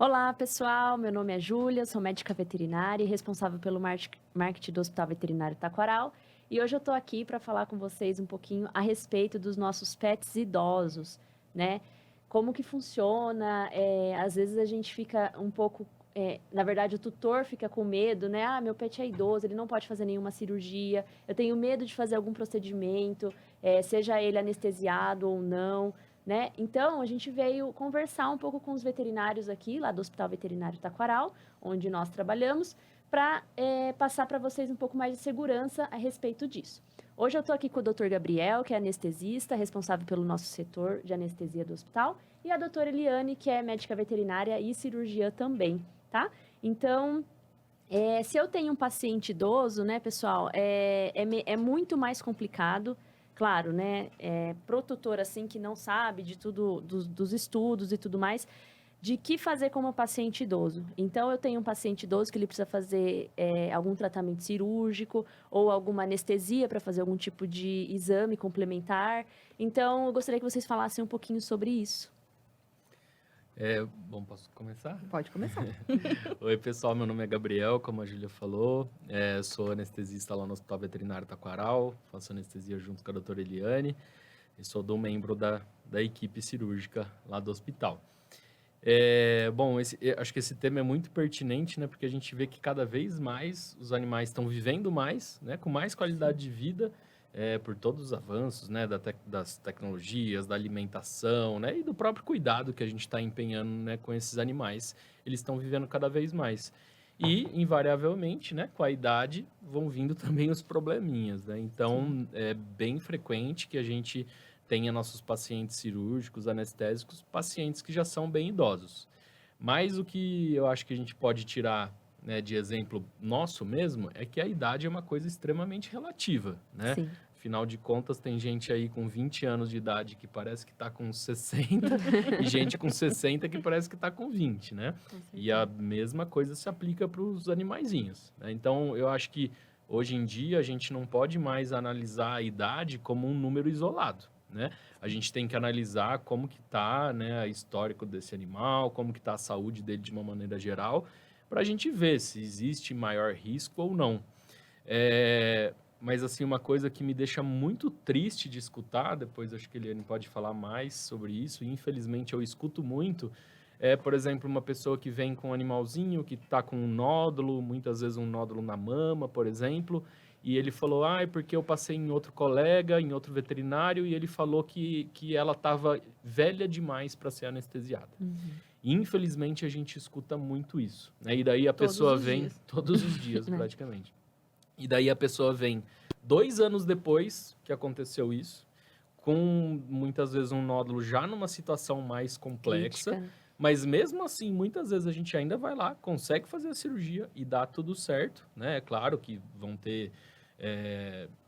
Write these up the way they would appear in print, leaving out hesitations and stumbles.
Olá, pessoal. Meu nome é Júlia, sou médica veterinária e responsável pelo marketing do Hospital Veterinário Taquaral. E hoje eu estou aqui para falar com vocês um pouquinho a respeito dos nossos pets idosos, né? Como que funciona? Às vezes a gente fica um pouco, na verdade, o tutor fica com medo, né? Ah, meu pet é idoso, ele não pode fazer nenhuma cirurgia. Eu tenho medo de fazer algum procedimento, seja ele anestesiado ou não. Né? Então, a gente veio conversar um pouco com os veterinários aqui, lá do Hospital Veterinário Taquaral, onde nós trabalhamos, para passar para vocês um pouco mais de segurança a respeito disso. Hoje eu estou aqui com o Dr. Gabriel, que é anestesista, responsável pelo nosso setor de anestesia do hospital, e a doutora Eliane, que é médica veterinária e cirurgiã também, tá? Então, se eu tenho um paciente idoso, né, pessoal, é muito mais complicado. Claro, né? Pro tutor, assim, que não sabe de tudo, dos estudos e tudo mais, de que fazer com um paciente idoso. Então, eu tenho um paciente idoso que ele precisa fazer algum tratamento cirúrgico ou alguma anestesia para fazer algum tipo de exame complementar. Então, eu gostaria que vocês falassem um pouquinho sobre isso. Bom, posso começar? Pode começar. Oi, pessoal, meu nome é Gabriel, como a Júlia falou, sou anestesista lá no Hospital Veterinário Taquaral, faço anestesia junto com a doutora Eliane e sou do membro da equipe cirúrgica lá do hospital. Bom, acho que esse tema é muito pertinente, né, porque a gente vê que cada vez mais os animais estão vivendo mais, né, com mais qualidade de vida, por todos os avanços, né, das tecnologias, da alimentação, né, e do próprio cuidado que a gente está empenhando, né, com esses animais. Eles estão vivendo cada vez mais. E, invariavelmente, né, com a idade, vão vindo também os probleminhas, né? Então, é bem frequente que a gente tenha nossos pacientes cirúrgicos, anestésicos, pacientes que já são bem idosos. Mas o que eu acho que a gente pode tirar, né, de exemplo nosso mesmo, é que a idade é uma coisa extremamente relativa, né? Sim. Afinal de contas, tem gente aí com 20 anos de idade que parece que está com 60 e gente com 60 que parece que está com 20, né? E a mesma coisa se aplica para os animaizinhos, né? Então, eu acho que hoje em dia a gente não pode mais analisar a idade como um número isolado, né? A gente tem que analisar como que está, né, o histórico desse animal, como que está a saúde dele de uma maneira geral, para a gente ver se existe maior risco ou não. Mas, assim, uma coisa que me deixa muito triste de escutar, depois acho que ele não pode falar mais sobre isso, e infelizmente eu escuto muito, por exemplo, uma pessoa que vem com um animalzinho que está com um nódulo, muitas vezes um nódulo na mama, por exemplo, e ele falou, é porque eu passei em outro colega, em outro veterinário, e ele falou que ela estava velha demais para ser anestesiada. E, infelizmente, a gente escuta muito isso, né? E daí a pessoa vem todos os dias, praticamente. E daí a pessoa vem 2 anos depois que aconteceu isso, com muitas vezes um nódulo já numa situação mais complexa, Crítica. mas mesmo assim, muitas vezes a gente ainda vai lá, consegue fazer a cirurgia e dá tudo certo, né? É claro que vão ter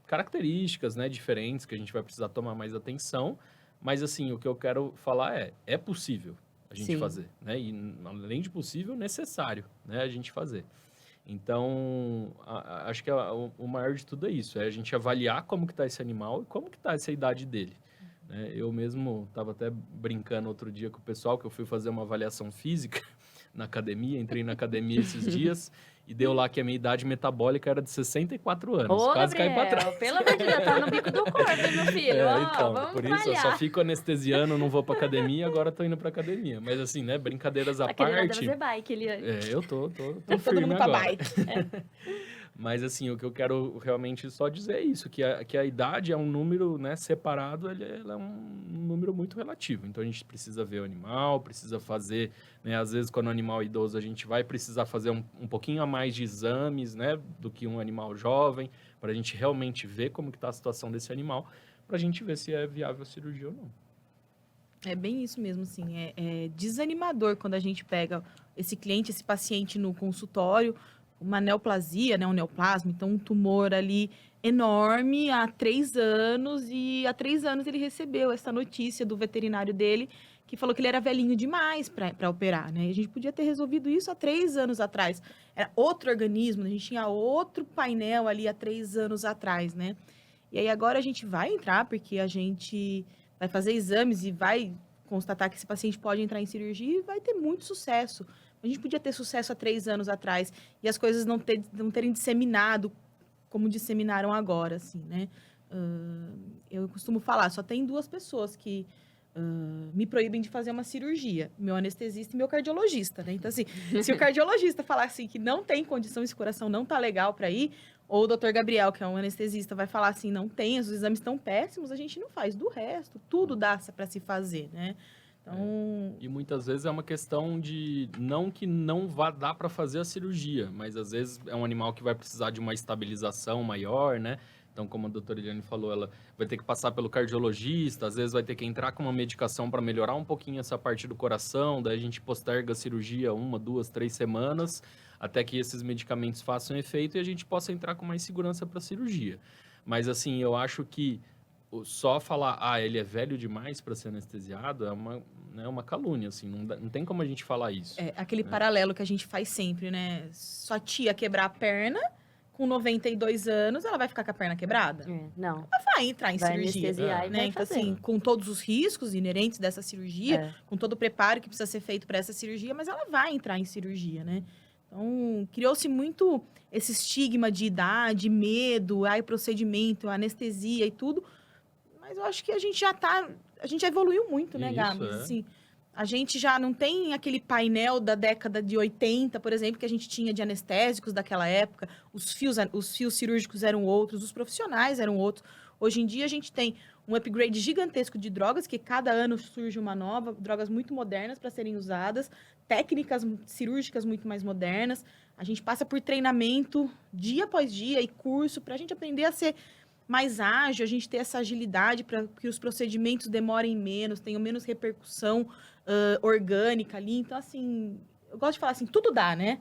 características, né, diferentes que a gente vai precisar tomar mais atenção, mas assim, o que eu quero falar é possível a gente fazer, né? E além de possível, necessário, né, a gente fazer. Então, acho que o maior de tudo é isso, é a gente avaliar como que está esse animal e como que está essa idade dele. Né? Eu mesmo estava até brincando outro dia com o pessoal que eu fui fazer uma avaliação física na academia, entrei na academia esses dias e deu lá que a minha idade metabólica era de 64 anos, Ô, quase caí para Gabriel, trás. pelo amor de Deus, tá no bico do corpo, hein, meu filho? Então, Vamos por isso eu malhar. só fico anestesiando, não vou para academia, agora tô indo para academia. Mas assim, né, brincadeiras à Tá querendo até parte. fazer bike, Eliane. Eu tô Todo firme mundo pra agora. bike. Mas, assim, o que eu quero realmente só dizer é isso, que a idade é um número, né, separado, ela é um número muito relativo. Então, a gente precisa ver o animal, precisa fazer, né, às vezes, quando o animal é idoso, a gente vai precisar fazer um pouquinho a mais de exames, né, do que um animal jovem, para a gente realmente ver como que está a situação desse animal, para a gente ver se é viável a cirurgia ou não. É bem isso mesmo, assim. É desanimador quando a gente pega esse cliente, esse paciente no consultório, uma neoplasia, né, um neoplasma, então um tumor ali enorme há 3 anos, e há 3 anos ele recebeu essa notícia do veterinário dele, que falou que ele era velhinho demais para operar, né? E a gente podia ter resolvido isso há 3 anos atrás. Era outro organismo, a gente tinha outro painel ali há 3 anos atrás, né? E aí agora a gente vai entrar, porque a gente vai fazer exames e vai constatar que esse paciente pode entrar em cirurgia e vai ter muito sucesso. A gente podia ter sucesso há 3 anos atrás e as coisas não terem disseminado como disseminaram agora, assim, né? Eu costumo falar, só tem 2 pessoas que me proíbem de fazer uma cirurgia, meu anestesista e meu cardiologista, né? Então, assim, se o cardiologista falar assim que não tem condição, esse coração não tá legal para ir, ou o Dr. Gabriel, que é um anestesista, vai falar assim, não tem, os exames estão péssimos, a gente não faz. Do resto, tudo dá para se fazer, né? Então... E muitas vezes é uma questão de não que não vá dar para fazer a cirurgia, mas às vezes é um animal que vai precisar de uma estabilização maior, né? Então, como a doutora Eliane falou, ela vai ter que passar pelo cardiologista, às vezes vai ter que entrar com uma medicação para melhorar um pouquinho essa parte do coração, daí a gente posterga a cirurgia 1, 2, 3 semanas, até que esses medicamentos façam efeito e a gente possa entrar com mais segurança para a cirurgia. Mas, assim, eu acho que só falar, ele é velho demais para ser anestesiado, é uma calúnia, assim, não tem como a gente falar isso. É aquele paralelo que a gente faz sempre, né? Sua tia quebrar a perna, com 92 anos, ela vai ficar com a perna quebrada? Não. Ela vai entrar em Vai cirurgia, anestesiar e né? vai Então, fazer. assim, com todos os riscos inerentes dessa cirurgia, com todo o preparo que precisa ser feito para essa cirurgia, mas ela vai entrar em cirurgia, né? Então, criou-se muito esse estigma de idade, medo, procedimento, anestesia e tudo, mas eu acho que a gente já evoluiu muito, né, Gabs? Assim, a gente já não tem aquele painel da década de 80, por exemplo, que a gente tinha de anestésicos daquela época. Os fios cirúrgicos eram outros, os profissionais eram outros. Hoje em dia, a gente tem um upgrade gigantesco de drogas, que cada ano surge uma nova, drogas muito modernas para serem usadas, técnicas cirúrgicas muito mais modernas. A gente passa por treinamento dia após dia e curso para a gente aprender a ser mais ágil, a gente ter essa agilidade para que os procedimentos demorem menos, tenham menos repercussão orgânica ali. Então, assim, eu gosto de falar assim, tudo dá, né?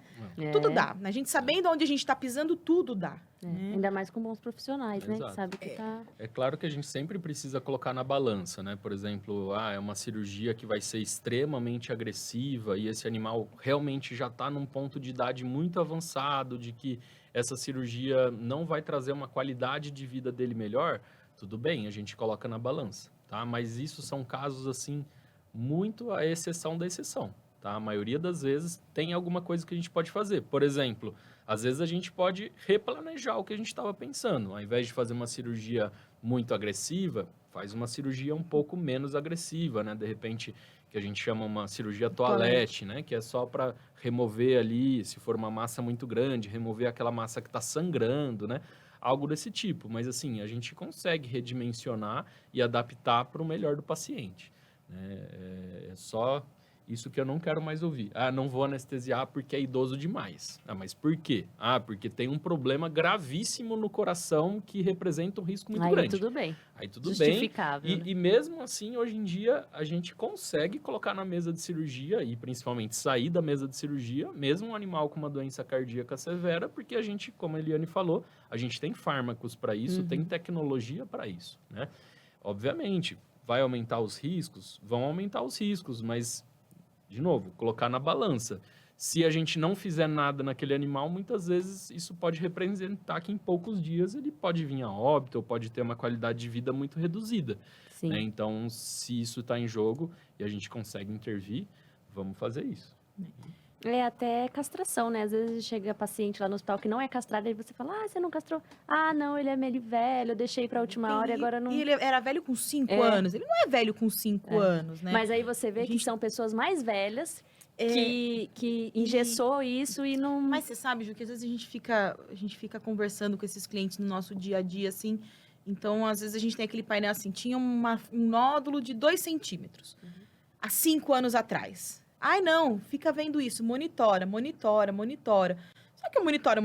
Tudo dá. A gente sabendo onde a gente está pisando, tudo dá. Né? Ainda mais com bons profissionais, né? Exato. Que sabe que tá... É claro que a gente sempre precisa colocar na balança, né? Por exemplo, é uma cirurgia que vai ser extremamente agressiva e esse animal realmente já está num ponto de idade muito avançado, de que essa cirurgia não vai trazer uma qualidade de vida dele melhor, tudo bem, a gente coloca na balança, tá? Mas isso são casos, assim, muito a exceção da exceção, tá? A maioria das vezes tem alguma coisa que a gente pode fazer. Por exemplo, às vezes a gente pode replanejar o que a gente estava pensando. Ao invés de fazer uma cirurgia muito agressiva, faz uma cirurgia um pouco menos agressiva, né? De repente, que a gente chama uma cirurgia toalete, né? Que é só para remover ali, se for uma massa muito grande, remover aquela massa que está sangrando, né? Algo desse tipo. Mas, assim, a gente consegue redimensionar e adaptar para o melhor do paciente. Né? É só isso que eu não quero mais ouvir. Não vou anestesiar porque é idoso demais. Mas por quê? Porque tem um problema gravíssimo no coração que representa um risco muito grande. Aí tudo bem. Justificável, né? E mesmo assim, hoje em dia, a gente consegue colocar na mesa de cirurgia e principalmente sair da mesa de cirurgia, mesmo um animal com uma doença cardíaca severa, porque a gente, como a Eliane falou, a gente tem fármacos para isso, tem tecnologia para isso, né? Obviamente, vai aumentar os riscos? Vão aumentar os riscos, mas, de novo, colocar na balança. Se a gente não fizer nada naquele animal, muitas vezes isso pode representar que em poucos dias ele pode vir a óbito ou pode ter uma qualidade de vida muito reduzida. Sim. Né? Então, se isso está em jogo e a gente consegue intervir, vamos fazer isso. É até castração, né? Às vezes chega paciente lá no hospital que não é castrado, aí você fala, você não castrou? Não, ele é meio velho, eu deixei pra última hora e agora não... E ele era velho com 5 anos. Ele não é velho com 5 anos, né? Mas aí você vê que são pessoas mais velhas que engessou isso e não... Mas você sabe, Ju, que às vezes a gente fica conversando com esses clientes no nosso dia a dia, assim. Então, às vezes a gente tem aquele painel assim, tinha um nódulo de 2 centímetros. Há 5 anos atrás. Não, fica vendo isso, monitora. Só que o monitora,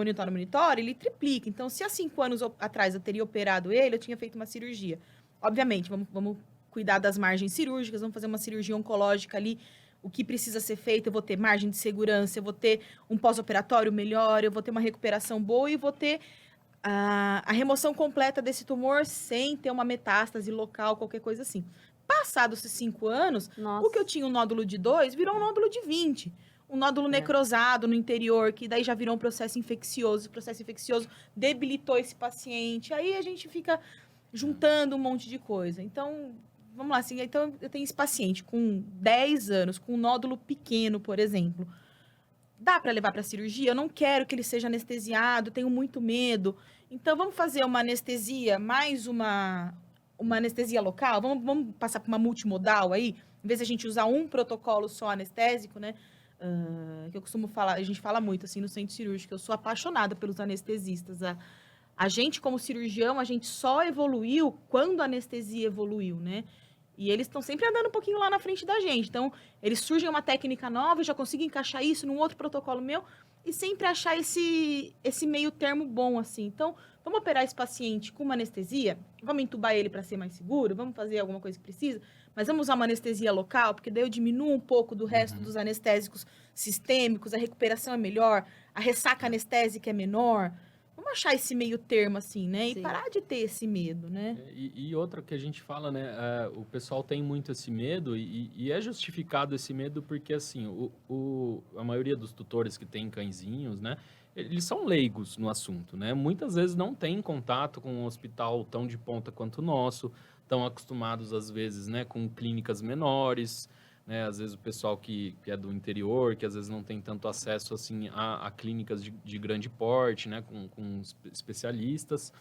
ele triplica. Então, se há 5 anos atrás eu teria operado ele, eu tinha feito uma cirurgia. Obviamente, vamos cuidar das margens cirúrgicas, vamos fazer uma cirurgia oncológica ali. O que precisa ser feito, eu vou ter margem de segurança, eu vou ter um pós-operatório melhor, eu vou ter uma recuperação boa e vou ter a remoção completa desse tumor sem ter uma metástase local, qualquer coisa assim. Passados esses 5 anos, o que eu tinha um nódulo de 2 virou um nódulo de 20. Um nódulo necrosado no interior, que daí já virou um processo infeccioso. O processo infeccioso debilitou esse paciente. Aí a gente fica juntando um monte de coisa. Então, vamos lá. Assim, então, eu tenho esse paciente com 10 anos, com um nódulo pequeno, por exemplo. dá para levar para cirurgia? Eu não quero que ele seja anestesiado, tenho muito medo. Então, vamos fazer uma anestesia, mais uma anestesia local? Vamos passar por uma multimodal aí? Em vez de a gente usar um protocolo só anestésico, né? Que eu costumo falar, a gente fala muito assim no centro cirúrgico, eu sou apaixonada pelos anestesistas. A gente, como cirurgião, a gente só evoluiu quando a anestesia evoluiu, né? E eles estão sempre andando um pouquinho lá na frente da gente. Então, eles surgem uma técnica nova, eu já consigo encaixar isso num outro protocolo meu e sempre achar esse meio termo bom, assim. Então, vamos operar esse paciente com uma anestesia, vamos entubar ele para ser mais seguro, vamos fazer alguma coisa que precisa, mas vamos usar uma anestesia local, porque daí eu diminuo um pouco do resto dos anestésicos sistêmicos, a recuperação é melhor, a ressaca anestésica é menor. Vamos achar esse meio termo, assim, né? E Sim. parar de ter esse medo, né? E outra que a gente fala, né? O pessoal tem muito esse medo e é justificado esse medo porque, assim, a maioria dos tutores que tem cãezinhos, né? Eles são leigos no assunto, né? Muitas vezes não têm contato com um hospital tão de ponta quanto o nosso, estão acostumados, às vezes, né? Com clínicas menores, né? Às vezes o pessoal que é do interior, que às vezes não tem tanto acesso assim a clínicas de grande porte, né? Com especialistas,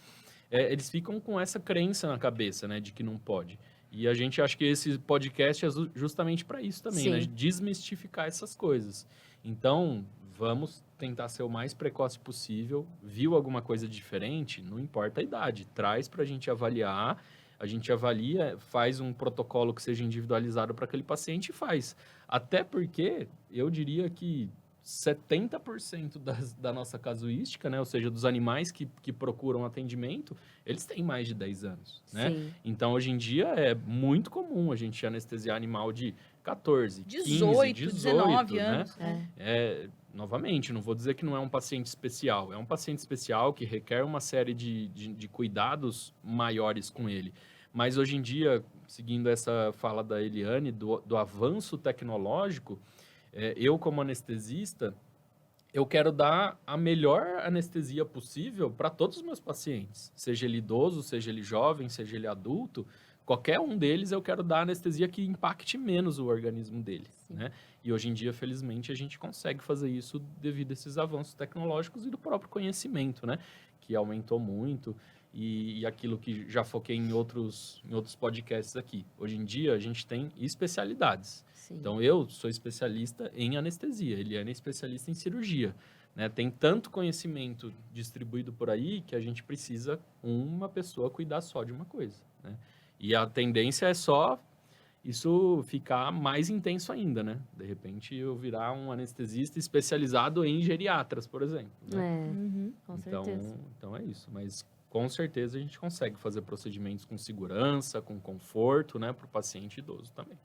eles ficam com essa crença na cabeça, né? De que não pode. E a gente acha que esse podcast é justamente para isso também, né? Desmistificar essas coisas. Então, vamos tentar ser o mais precoce possível. Viu alguma coisa diferente? Não importa a idade, traz para a gente avaliar. A gente avalia, faz um protocolo que seja individualizado para aquele paciente e faz. Até porque, eu diria que 70% da nossa casuística, né? Ou seja, dos animais que procuram atendimento, eles têm mais de 10 anos, né? Sim. Então, hoje em dia, é muito comum a gente anestesiar animal de 14, 18, 15, 19 né? anos. Né? Novamente, não vou dizer que não é um paciente especial. É um paciente especial que requer uma série de cuidados maiores com ele. Mas hoje em dia, seguindo essa fala da Eliane, do avanço tecnológico, eu como anestesista, eu quero dar a melhor anestesia possível para todos os meus pacientes. Seja ele idoso, seja ele jovem, seja ele adulto, qualquer um deles eu quero dar anestesia que impacte menos o organismo dele, né? E hoje em dia, felizmente, a gente consegue fazer isso devido a esses avanços tecnológicos e do próprio conhecimento, né? Que aumentou muito e aquilo que já foquei em outros podcasts aqui. Hoje em dia, a gente tem especialidades. Sim. Então, eu sou especialista em anestesia, Eliane é especialista em cirurgia, né? Tem tanto conhecimento distribuído por aí que a gente precisa uma pessoa cuidar só de uma coisa, né? E a tendência é só isso ficar mais intenso ainda, né? De repente, eu virar um anestesista especializado em geriatras, por exemplo. Né? Com certeza. Então, é isso. Mas, com certeza, a gente consegue fazer procedimentos com segurança, com conforto, né? Para o paciente idoso também.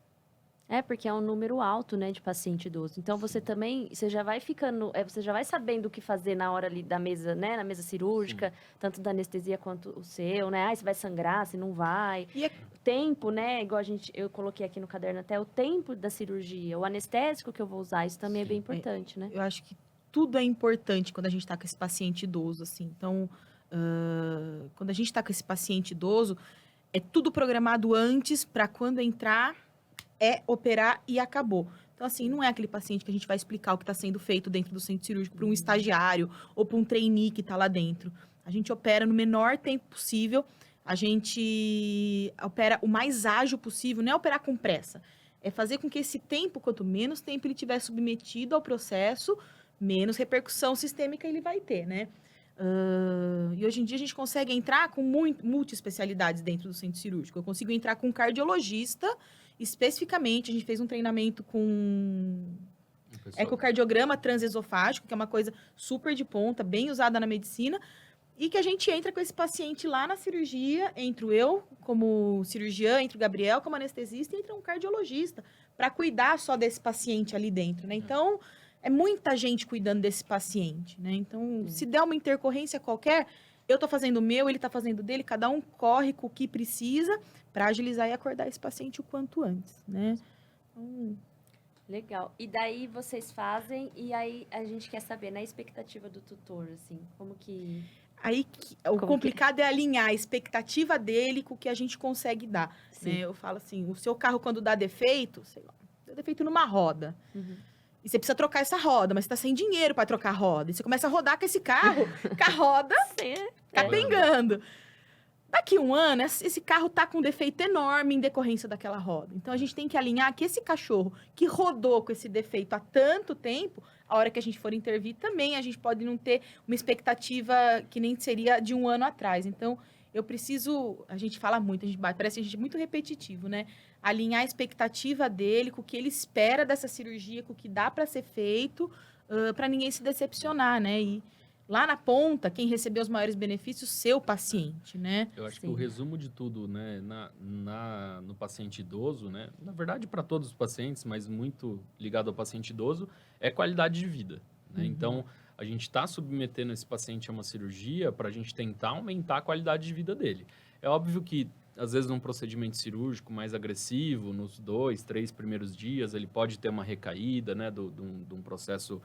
Porque é um número alto, né, de paciente idoso. Então, você também, você já vai ficando, você já vai sabendo o que fazer na hora ali da mesa, né, na mesa cirúrgica, tanto da anestesia quanto o seu, né? Se vai sangrar, se não vai. E O tempo, né, igual eu coloquei aqui no caderno até, o tempo da cirurgia, o anestésico que eu vou usar, isso também é bem importante, né? eu acho que tudo é importante quando a gente está com esse paciente idoso, assim. Então, quando a gente está com esse paciente idoso, é tudo programado antes para quando entrar, operar e acabou. Então, assim, não é aquele paciente que a gente vai explicar o que está sendo feito dentro do centro cirúrgico para um estagiário ou para um trainee que está lá dentro. A gente opera no menor tempo possível, a gente opera o mais ágil possível, não é operar com pressa. É fazer com que esse tempo, quanto menos tempo ele tiver submetido ao processo, menos repercussão sistêmica ele vai ter, né? E hoje em dia a gente consegue entrar com multi-especialidades dentro do centro cirúrgico. Eu consigo entrar com um cardiologista, especificamente, a gente fez um treinamento com ecocardiograma transesofágico, que é uma coisa super de ponta, bem usada na medicina, e que a gente entra com esse paciente lá na cirurgia, entro eu como cirurgiã, entre o Gabriel como anestesista e entra um cardiologista, para cuidar só desse paciente ali dentro, né? Então, é muita gente cuidando desse paciente, né? Então, se der uma intercorrência qualquer, eu tô fazendo o meu, ele tá fazendo o dele, cada um corre com o que precisa para agilizar e acordar esse paciente o quanto antes, né? Então, Legal. E daí vocês fazem, e aí a gente quer saber, na expectativa do tutor, assim, como que... Aí, o complicado é alinhar a expectativa dele com o que a gente consegue dar, né? Eu falo assim, o seu carro quando dá defeito, sei lá, dá defeito numa roda. e você precisa trocar essa roda, mas você tá sem dinheiro para trocar a roda. E você começa a rodar com esse carro, com a roda capengando. Daqui um ano, esse carro tá com um defeito enorme em decorrência daquela roda. Então, a gente tem que alinhar que esse cachorro que rodou com esse defeito há tanto tempo, a hora que a gente for intervir também, a gente pode não ter uma expectativa que nem seria de um ano atrás. Então, eu preciso... A gente fala muito, parece a gente muito repetitivo, né? Alinhar a expectativa dele com o que ele espera dessa cirurgia, com o que dá para ser feito, para ninguém se decepcionar, né? E lá na ponta, quem recebeu os maiores benefícios, seu paciente, né? Eu acho que o resumo de tudo, né, no paciente idoso, né, na verdade para todos os pacientes, mas muito ligado ao paciente idoso, é qualidade de vida, né? Então, a gente está submetendo esse paciente a uma cirurgia para a gente tentar aumentar a qualidade de vida dele. É óbvio que, às vezes, num procedimento cirúrgico mais agressivo, nos 2, 3 primeiros dias, ele pode ter uma recaída, né, de um processo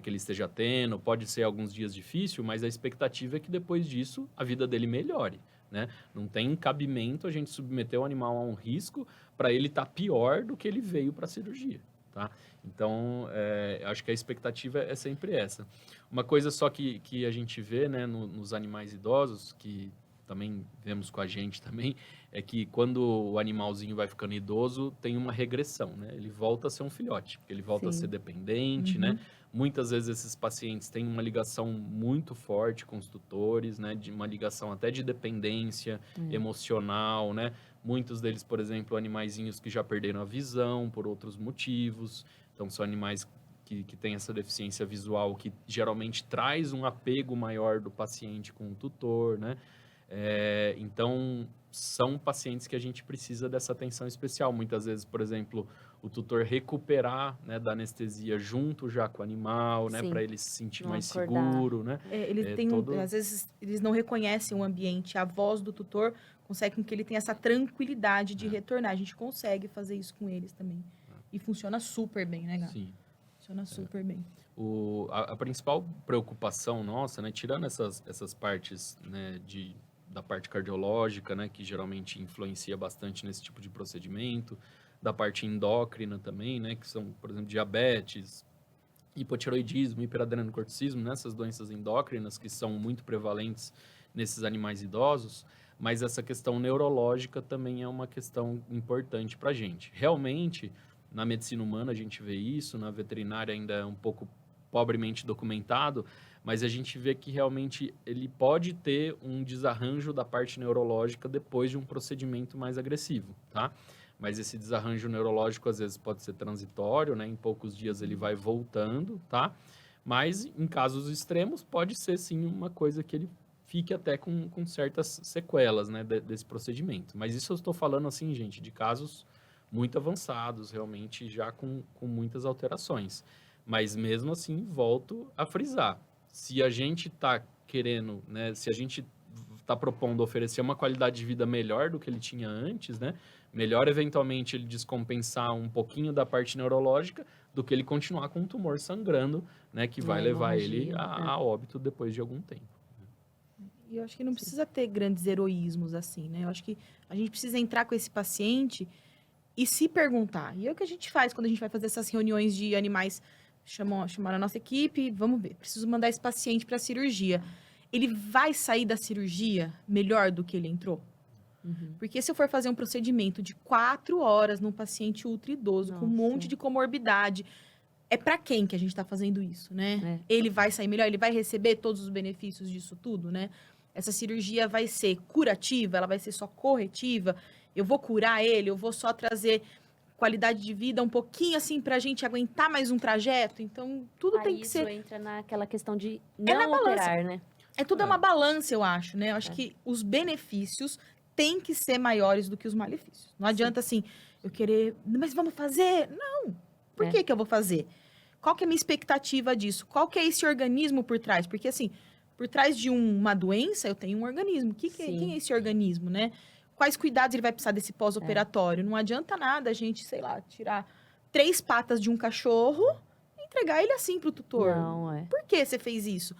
que ele esteja tendo, pode ser alguns dias difícil, mas a expectativa é que depois disso a vida dele melhore, né? Não tem cabimento a gente submeter o animal a um risco para ele estar pior do que ele veio para a cirurgia, tá? Então, acho que a expectativa é sempre essa. Uma coisa só que a gente vê, né, nos animais idosos, que também vemos com a gente também, é que quando o animalzinho vai ficando idoso, tem uma regressão, né? Ele volta a ser um filhote, porque ele volta a ser dependente, né? Muitas vezes esses pacientes têm uma ligação muito forte com os tutores, né? De uma ligação até de dependência emocional, né? Muitos deles, por exemplo, animaizinhos que já perderam a visão por outros motivos. Então, são animais que têm essa deficiência visual que geralmente traz um apego maior do paciente com o tutor, né? Então, são pacientes que a gente precisa dessa atenção especial. Muitas vezes, por exemplo, o tutor recuperar, né, da anestesia junto já com o animal, né, para ele se sentir Não mais acordar. seguro, né? Eles têm, às vezes, eles não reconhecem o ambiente. A voz do tutor consegue com que ele tenha essa tranquilidade de retornar. A gente consegue fazer isso com eles também. E funciona super bem, né, Gato? Sim. Funciona super bem. A principal preocupação nossa, né, tirando essas partes, né, da parte cardiológica, né, que geralmente influencia bastante nesse tipo de procedimento, da parte endócrina também, né, que são, por exemplo, diabetes, hipotireoidismo, hiperadrenocorticismo, né, essas doenças endócrinas que são muito prevalentes nesses animais idosos, mas essa questão neurológica também é uma questão importante para a gente. Realmente, na medicina humana a gente vê isso, na veterinária ainda é um pouco pobremente documentado, mas a gente vê que realmente ele pode ter um desarranjo da parte neurológica depois de um procedimento mais agressivo, tá? Mas esse desarranjo neurológico às vezes pode ser transitório, né? Em poucos dias ele vai voltando, tá? Mas em casos extremos pode ser sim uma coisa que ele fique até com certas sequelas, né? Desse procedimento. Mas isso eu estou falando assim, gente, de casos muito avançados, realmente já com muitas alterações. Mas mesmo assim, volto a frisar. Se a gente está querendo, né, se a gente está propondo oferecer uma qualidade de vida melhor do que ele tinha antes, né, melhor eventualmente ele descompensar um pouquinho da parte neurológica do que ele continuar com um tumor sangrando, né, que vai levar ele a óbito depois de algum tempo. E eu acho que não precisa ter grandes heroísmos assim, né? Eu acho que a gente precisa entrar com esse paciente e se perguntar. E é o que a gente faz quando a gente vai fazer essas reuniões de animais. Chamaram a nossa equipe, vamos ver, preciso mandar esse paciente para a cirurgia. Ele vai sair da cirurgia melhor do que ele entrou? Porque se eu for fazer um procedimento de 4 horas num paciente ultra idoso, com um monte de comorbidade, é para quem que a gente está fazendo isso, né? Ele vai sair melhor, ele vai receber todos os benefícios disso tudo, né? Essa cirurgia vai ser curativa, ela vai ser só corretiva, eu vou curar ele, eu vou só trazer qualidade de vida um pouquinho assim pra gente aguentar mais um trajeto. Então, tudo tem que ser... Isso entra naquela questão de não operar, né? É uma balança, eu acho, né? Eu acho que os benefícios têm que ser maiores do que os malefícios. Não adianta assim, eu querer... Mas vamos fazer? Não. Por que eu vou fazer? Qual que é a minha expectativa disso? Qual que é esse organismo por trás? Porque assim, por trás de uma doença, eu tenho um organismo. Quem é esse organismo, né? Quais cuidados ele vai precisar desse pós-operatório? Não adianta nada a gente, sei lá, tirar 3 patas de um cachorro e entregar ele assim pro tutor. Não, Por que você fez isso?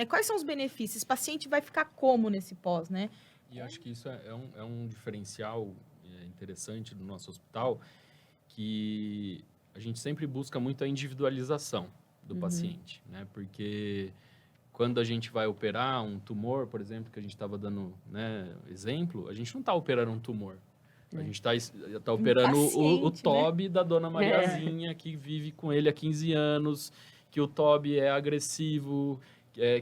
Quais são os benefícios? Esse paciente vai ficar como nesse pós, né? E acho que isso é um diferencial interessante do nosso hospital, que a gente sempre busca muito a individualização do paciente, né? Porque quando a gente vai operar um tumor, por exemplo, que a gente estava dando, né, exemplo, a gente não está operando um tumor. A gente tá operando o Toby, né? Da dona Mariazinha, que vive com ele há 15 anos, que o Toby é agressivo,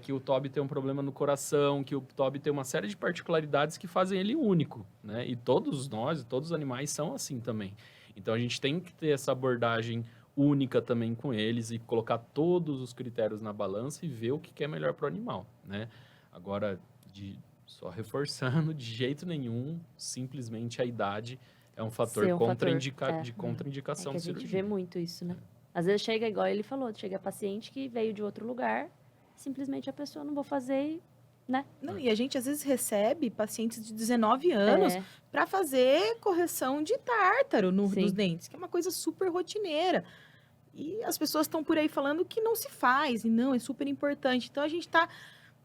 que o Toby tem um problema no coração, que o Toby tem uma série de particularidades que fazem ele único, né? E todos nós, todos os animais são assim também. Então, a gente tem que ter essa abordagem única também com eles e colocar todos os critérios na balança e ver o que é melhor para o animal, né? Agora, só reforçando, de jeito nenhum, simplesmente a idade é um fator de contraindicação que a de cirurgia. gente vê muito isso, né? Às vezes chega, igual ele falou, chega paciente que veio de outro lugar, simplesmente a pessoa não vou fazer, né? Não, e a gente às vezes recebe pacientes de 19 anos para fazer correção de tártaro dos dentes, que é uma coisa super rotineira. E as pessoas estão por aí falando que não se faz, e não, é super importante. Então, a gente está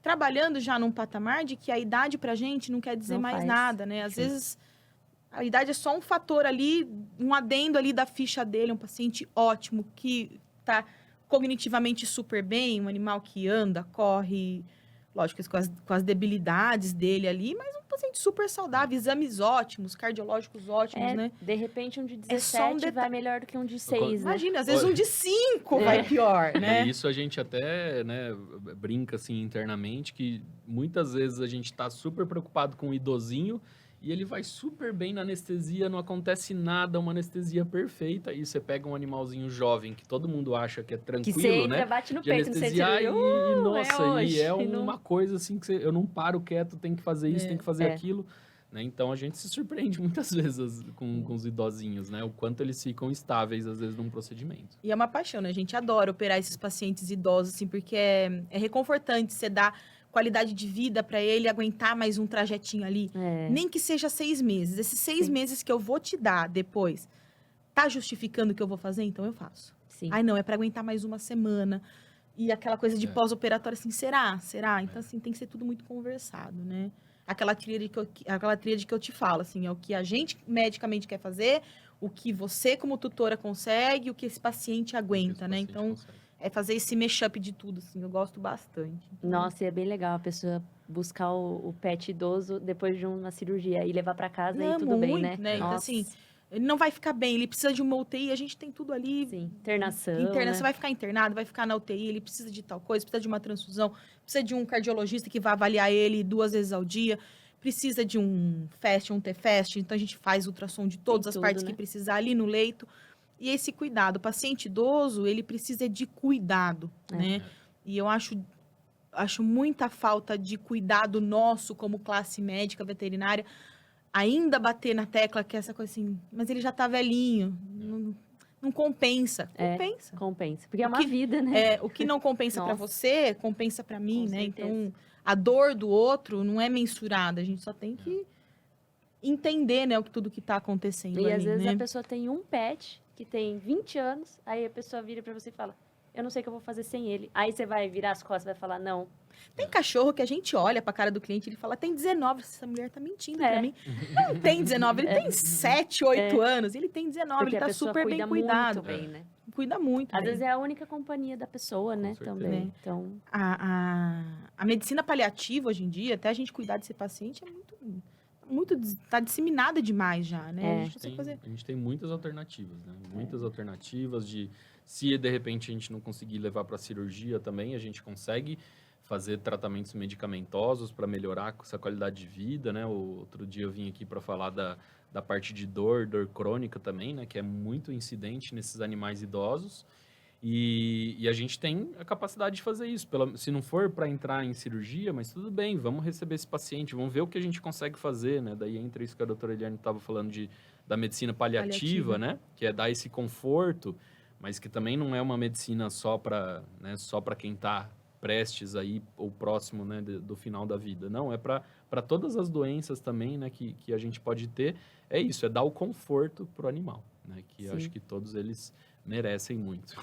trabalhando já num patamar de que a idade pra gente não quer dizer Não mais faz. nada, né? Às vezes, a idade é só um fator ali, um adendo ali da ficha dele, um paciente ótimo, que tá cognitivamente super bem, um animal que anda, corre, lógico, com as debilidades dele ali, mas um paciente super saudável, exames ótimos, cardiológicos ótimos, né? De repente, um de É só 17 vai melhor do que um de 6, né? Imagina, às vezes um de 5 vai pior, né? E isso a gente até, né, brinca assim internamente, que muitas vezes a gente está super preocupado com o idosinho e ele vai super bem na anestesia, não acontece nada, uma anestesia perfeita. E você pega um animalzinho jovem que todo mundo acha que é tranquilo, Que você entra, né? bate no De peito, anestesiar não sei e é uma coisa assim que eu não paro quieto, tem que fazer isso, tem que fazer aquilo. Né? Então, a gente se surpreende muitas vezes com os idosinhos, né? O quanto eles ficam estáveis, às vezes, num procedimento. E é uma paixão, né? A gente adora operar esses pacientes idosos, assim, porque é reconfortante você dar qualidade de vida para ele aguentar mais um trajetinho ali. Nem que seja 6 meses. Esses 6 meses que eu vou te dar depois, tá justificando o que eu vou fazer? Então, eu faço. Sim. Ai, não, é para aguentar mais uma semana. E aquela coisa de pós-operatório, assim, será? Então, assim, tem que ser tudo muito conversado, né? Aquela tríade que eu te falo, assim, é o que a gente medicamente quer fazer, o que você, como tutora, consegue, o que esse paciente aguenta, né? Então, é fazer esse mashup de tudo, assim, eu gosto bastante. Nossa, e é bem legal a pessoa buscar o pet idoso depois de uma cirurgia e levar para casa e tudo bem, né? Então, assim, ele não vai ficar bem, ele precisa de uma UTI, a gente tem tudo ali. Sim, internação, Você vai ficar internado, vai ficar na UTI, ele precisa de tal coisa, precisa de uma transfusão, precisa de um cardiologista que vai avaliar ele 2 vezes ao dia, precisa de um FAST, um T-FAST, então a gente faz ultrassom de todas as partes que precisar ali no leito. E esse cuidado, o paciente idoso, ele precisa de cuidado, né? E eu acho muita falta de cuidado nosso como classe médica veterinária, ainda bater na tecla que é essa coisa assim, mas ele já tá velhinho, não compensa. Compensa, porque é uma vida, né? O que não compensa para você, compensa para mim, Com né? certeza. Então, a dor do outro não é mensurada, a gente só tem que entender, né, tudo que tá acontecendo E ali, às vezes né? a pessoa tem um pet que tem 20 anos, aí a pessoa vira para você e fala, eu não sei o que eu vou fazer sem ele. Aí você vai virar as costas e vai falar, não. Tem cachorro que a gente olha pra cara do cliente e ele fala, tem 19. Essa mulher tá mentindo pra mim. Não tem 19, ele tem 7, 8 anos. Ele tem 19, Porque ele tá super bem cuidado. Muito bem, né? Cuida muito Às bem. muito. Vezes é a única companhia da pessoa, né? certeza. Também. Então, A medicina paliativa, hoje em dia, até a gente cuidar desse paciente, é muito tá disseminada demais já, né? A gente tem muitas alternativas, né? Muitas alternativas de... Se, de repente, a gente não conseguir levar para cirurgia também, a gente consegue fazer tratamentos medicamentosos para melhorar essa qualidade de vida, né? Outro dia eu vim aqui para falar da parte de dor crônica também, né? Que é muito incidente nesses animais idosos. E a gente tem a capacidade de fazer isso. Se não for para entrar em cirurgia, mas tudo bem, vamos receber esse paciente, vamos ver o que a gente consegue fazer, né? Daí entra isso que a doutora Eliane estava falando da medicina paliativa, né? Que é dar esse conforto, mas que também não é uma medicina só para quem está prestes aí ou próximo, né, do final da vida. Não, é para para todas as doenças também, né, que a gente pode ter, é isso, é dar o conforto pro animal, né, que eu Sim. acho que todos eles merecem muito.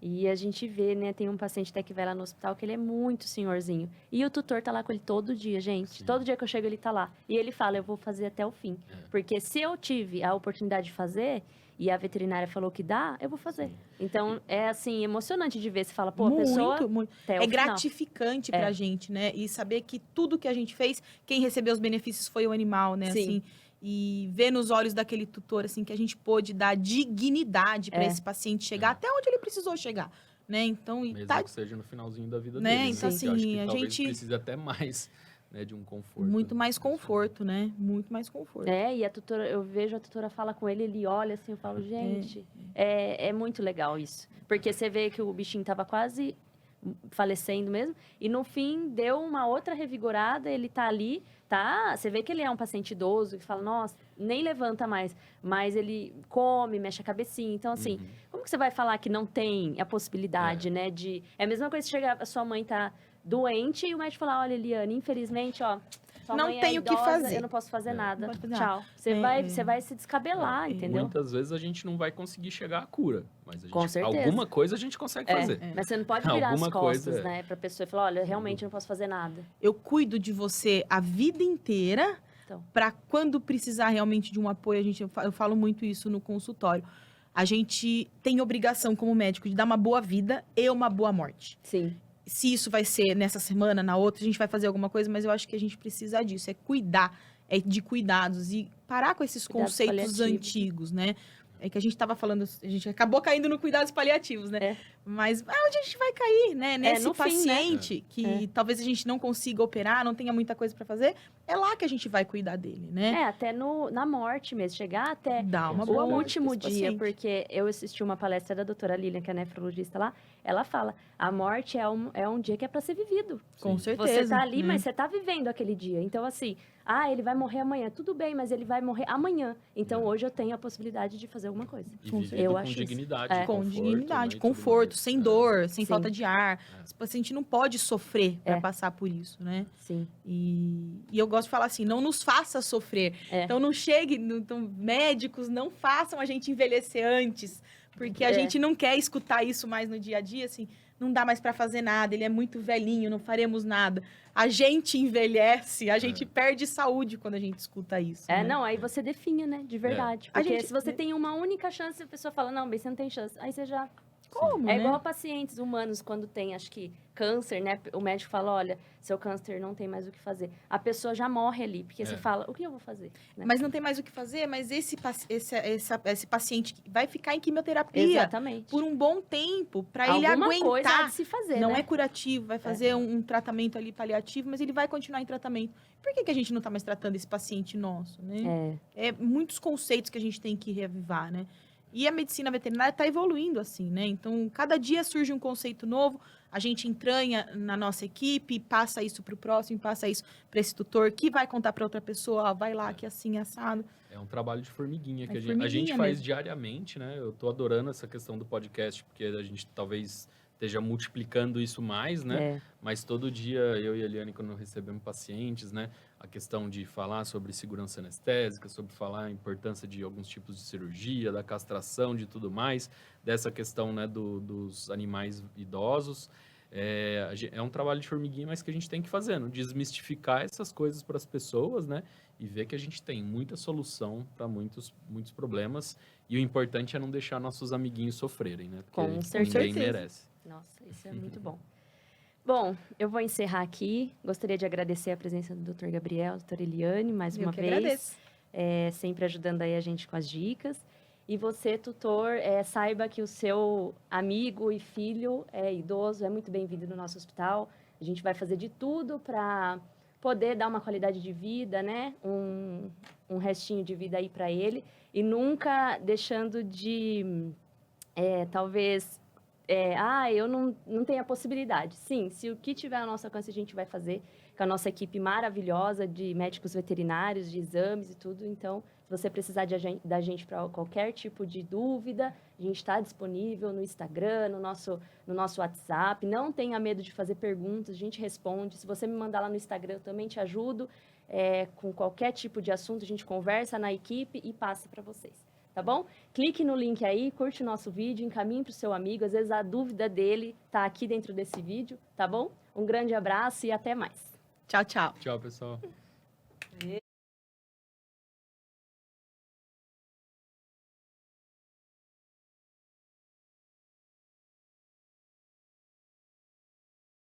E a gente vê, né, tem um paciente até que vai lá no hospital que ele é muito senhorzinho. E o tutor tá lá com ele todo dia, gente. Sim. Todo dia que eu chego ele tá lá. E ele fala, eu vou fazer até o fim. É. Porque se eu tive a oportunidade de fazer e a veterinária falou que dá, eu vou fazer. Sim. Então, é assim, emocionante de ver. Você fala, pô, a pessoa Muito. até o É final. gratificante pra gente, né? E saber que tudo que a gente fez, quem recebeu os benefícios foi o animal, né? Sim. Assim, e ver nos olhos daquele tutor, assim, que a gente pôde dar dignidade para É. esse paciente chegar É. até onde ele precisou chegar, né? Então, e Mesmo tá que seja no finalzinho da vida Né, dele, então, né? Que eu acho assim, que a talvez gente- precise até mais, né, de um conforto. muito mais Assim. conforto, né? Muito mais conforto. É, e a tutora, eu vejo a tutora fala com ele, ele olha assim, eu falo, gente, é muito legal isso. Porque você vê que o bichinho tava quase falecendo mesmo, e no fim deu uma outra revigorada, ele tá ali, tá? Você vê que ele é um paciente idoso, que fala, nossa, nem levanta mais, mas ele come, mexe a cabecinha. Então, assim, Uhum. como que você vai falar que não tem a possibilidade, né, de... É a mesma coisa se chegar, a sua mãe tá doente e o médico falar, olha, Eliane, infelizmente, ó, sua Não mãe é tem o que idosa, fazer. eu não posso fazer É. nada. Não pode fazer Tchau. Você, É, você vai se descabelar, É. entendeu? Muitas vezes a gente não vai conseguir chegar à cura, mas a gente, Com certeza. alguma coisa a gente consegue fazer. Mas você não pode virar as Alguma costas, coisa, né, pra pessoa e falar, olha, realmente eu não posso fazer nada. Eu cuido de você a vida inteira, Então. para quando precisar realmente de um apoio, eu falo muito isso no consultório. A gente tem obrigação como médico de dar uma boa vida e uma boa morte. Sim. Se isso vai ser nessa semana, na outra, a gente vai fazer alguma coisa, mas eu acho que a gente precisa disso, é cuidar, é de cuidados e parar com esses Cuidados conceitos paliativos. antigos, né? É que a gente estava falando, a gente acabou caindo no cuidados paliativos, né? É. Mas onde a gente vai cair, né? Nesse no fim, né? paciente que talvez a gente não consiga operar, não tenha muita coisa para fazer, é lá que a gente vai cuidar dele, né? É, até na morte mesmo, chegar até Dá uma o boa morte último pra esse dia, paciente. porque eu assisti uma palestra da doutora Lilian, que é nefrologista lá, ela fala, a morte é um dia que é para ser vivido. Com Sim. certeza. Você tá ali, né? mas você tá vivendo aquele dia. Então, assim, ele vai morrer amanhã. Tudo bem, mas ele vai morrer amanhã. Então, É. hoje eu tenho a possibilidade de fazer alguma coisa. E Com vivido eu com acho isso. dignidade, É. Com conforto, dignidade, né, e tudo conforto, mais. sem É. dor, sem Sim. falta de ar. É. Esse paciente não pode sofrer para É. passar por isso, né? Sim. E eu gosto de falar assim, não nos faça sofrer. É. Então não chegue, então, médicos não façam a gente envelhecer antes, porque a É. gente não quer escutar isso mais no dia a dia, assim, não dá mais para fazer nada, ele é muito velhinho, não faremos nada. A gente envelhece, a gente perde saúde quando a gente escuta isso. né? Não, aí você definha, né? De verdade. A Porque gente- se você tem uma única chance, a pessoa fala, não, bem, você não tem chance. Aí você já... Como, É né? igual a pacientes humanos, quando tem, acho que, câncer, né? O médico fala, olha, seu câncer não tem mais o que fazer. A pessoa já morre ali, porque você fala, o que eu vou fazer? Né? Mas não tem mais o que fazer, mas esse paciente vai ficar em quimioterapia Exatamente. por um bom tempo, para ele Alguma coisa há aguentar. de se fazer, Não né? é curativo, vai fazer um tratamento ali paliativo, mas ele vai continuar em tratamento. Por que a gente não está mais tratando esse paciente nosso, né? É muitos conceitos que a gente tem que reavivar, né? E a medicina veterinária está evoluindo assim, né? Então, cada dia surge um conceito novo, a gente entranha na nossa equipe, passa isso para o próximo, passa isso para esse tutor, que vai contar para outra pessoa, ó, vai lá, que assim, assado. É um trabalho de formiguinha que É a gente formiguinha faz mesmo. diariamente, né? Eu tô adorando essa questão do podcast, porque a gente talvez esteja multiplicando isso mais, né? É. Mas todo dia, eu e a Eliane, quando recebemos pacientes, né? A questão de falar sobre segurança anestésica, sobre falar a importância de alguns tipos de cirurgia, da castração, de tudo mais, dessa questão, né, dos animais idosos. É um trabalho de formiguinha, mas que a gente tem que fazer, né? Desmistificar essas coisas para as pessoas, né? E ver que a gente tem muita solução para muitos problemas. E o importante é não deixar nossos amiguinhos sofrerem, né? Porque Com ninguém certeza. merece. Nossa, isso é muito bom. Bom, eu vou encerrar aqui. Gostaria de agradecer a presença do Dr. Gabriel, doutora Eliane, mais Eu uma que vez. agradeço. Sempre ajudando aí a gente com as dicas. E você, tutor, saiba que o seu amigo e filho idoso é muito bem-vindo no nosso hospital. A gente vai fazer de tudo para poder dar uma qualidade de vida, né? Um restinho de vida aí para ele. E nunca deixando de, talvez... eu não tenho a possibilidade. Sim, se o que tiver ao nosso alcance, a gente vai fazer com a nossa equipe maravilhosa de médicos veterinários, de exames e tudo. Então, se você precisar da gente para qualquer tipo de dúvida, a gente está disponível no Instagram, no nosso WhatsApp. Não tenha medo de fazer perguntas, a gente responde. Se você me mandar lá no Instagram, eu também te ajudo. com qualquer tipo de assunto, a gente conversa na equipe e passa para vocês, tá bom? Clique no link aí, curte o nosso vídeo, encaminhe para o seu amigo, às vezes a dúvida dele tá aqui dentro desse vídeo, tá bom? Um grande abraço e até mais. Tchau, tchau. Tchau, pessoal.